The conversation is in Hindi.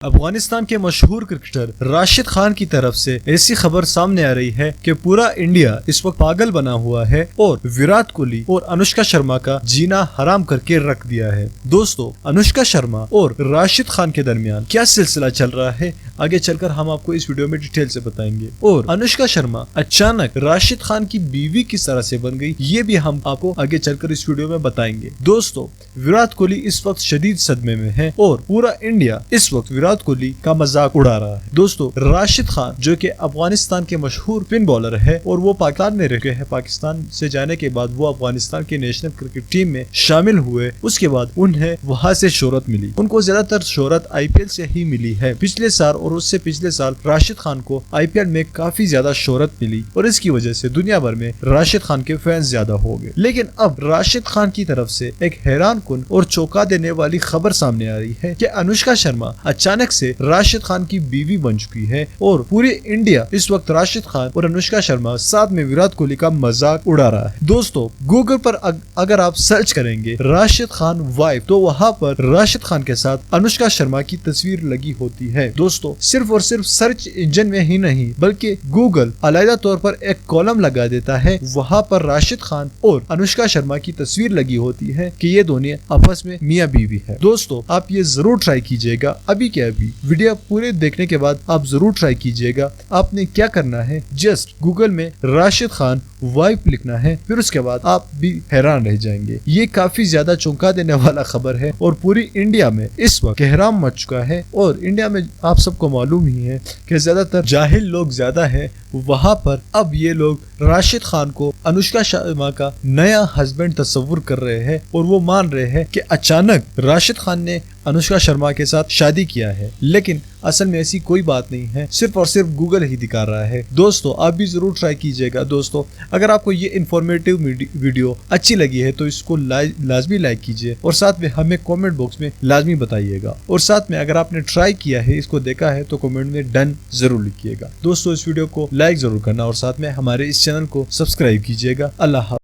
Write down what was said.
अफगानिस्तान के मशहूर क्रिकेटर राशिद खान की तरफ से ऐसी खबर सामने आ रही है कि पूरा इंडिया इस वक्त पागल बना हुआ है और विराट कोहली और अनुष्का शर्मा का जीना हराम करके रख दिया है। दोस्तों, अनुष्का शर्मा और राशिद खान के दरमियान क्या सिलसिला चल रहा है, आगे चलकर हम आपको इस वीडियो में डिटेल से बताएंगे। और अनुष्का शर्मा अचानक राशिद खान की बीवी किस तरह से बन गई, ये भी हम आपको आगे चलकर इस वीडियो में बताएंगे। दोस्तों, विराट कोहली इस वक्त शदीद सदमे में है और पूरा इंडिया इस वक्त विराट कोहली का मजाक उड़ा रहा है। दोस्तों, राशिद खान जो कि अफगानिस्तान के मशहूर स्पिन बॉलर है और वो पाकिस्तान में रह गए हैं। पाकिस्तान से जाने के बाद वो अफगानिस्तान की नेशनल क्रिकेट टीम में शामिल हुए। उसके बाद उन्हें वहां से शोहरत मिली। उनको ज्यादातर शोहरत आईपीएल से ही मिली है। पिछले साल और उससे पिछले साल राशिद खान को आईपीएल में काफी ज्यादा शोहरत मिली और इसकी वजह से दुनिया भर में राशिद खान के फैंस ज्यादा हो गए। लेकिन अब राशिद खान की तरफ से एक हैरानकुन और चौंका देने वाली खबर सामने आ रही है कि अनुष्का शर्मा अचानक से राशिद खान की बीवी बन चुकी है और पूरी इंडिया इस वक्त राशिद खान और अनुष्का शर्मा साथ में विराट कोहली का मजाक उड़ा रहा है। दोस्तों, गूगल पर अगर आप सर्च करेंगे राशिद खान वाइफ, तो वहाँ पर राशिद खान के साथ अनुष्का शर्मा की तस्वीर लगी होती है। दोस्तों, सिर्फ और सिर्फ सर्च इंजन में ही नहीं बल्कि गूगल अलग तौर पर एक कॉलम लगा देता है, वहाँ पर राशिद खान और अनुष्का शर्मा की तस्वीर लगी होती है कि ये दोनों आपस में मियाँ बीवी है। दोस्तों, आप ये जरूर ट्राई कीजिएगा। अभी क्या अभी वीडियो पूरे देखने के बाद आप जरूर ट्राई कीजिएगा। आपने क्या करना है, जस्ट गूगल में राशिद खान वाइफ लिखना है, फिर उसके बाद आप भी हैरान रह जाएंगे। ये काफी ज्यादा चौंका देने वाला खबर है और पूरी इंडिया में इस वक्त कोहराम मच चुका है। और इंडिया में आप सबको मालूम ही है कि ज्यादातर जाहिल लोग ज्यादा है। वहाँ पर अब ये लोग राशिद खान को अनुष्का शर्मा का नया हस्बैंड तस्वुर कर रहे हैं और वो मान रहे हैं कि अचानक राशिद खान ने अनुष्का शर्मा के साथ शादी किया है। लेकिन असल में ऐसी कोई बात नहीं है, सिर्फ और सिर्फ गूगल ही दिखा रहा है। दोस्तों, आप भी जरूर ट्राई कीजिएगा। दोस्तों, अगर आपको ये इन्फॉर्मेटिव वीडियो अच्छी लगी है तो इसको लाजमी लाइक कीजिए और साथ में हमें कमेंट बॉक्स में लाजमी बताइएगा। और साथ में अगर आपने ट्राई किया है, इसको देखा है, तो कमेंट में डन जरूर लिखिएगा। दोस्तों, इस वीडियो को लाइक जरूर करना और साथ में हमारे इस चैनल को सब्सक्राइब कीजिएगा। अल्लाह।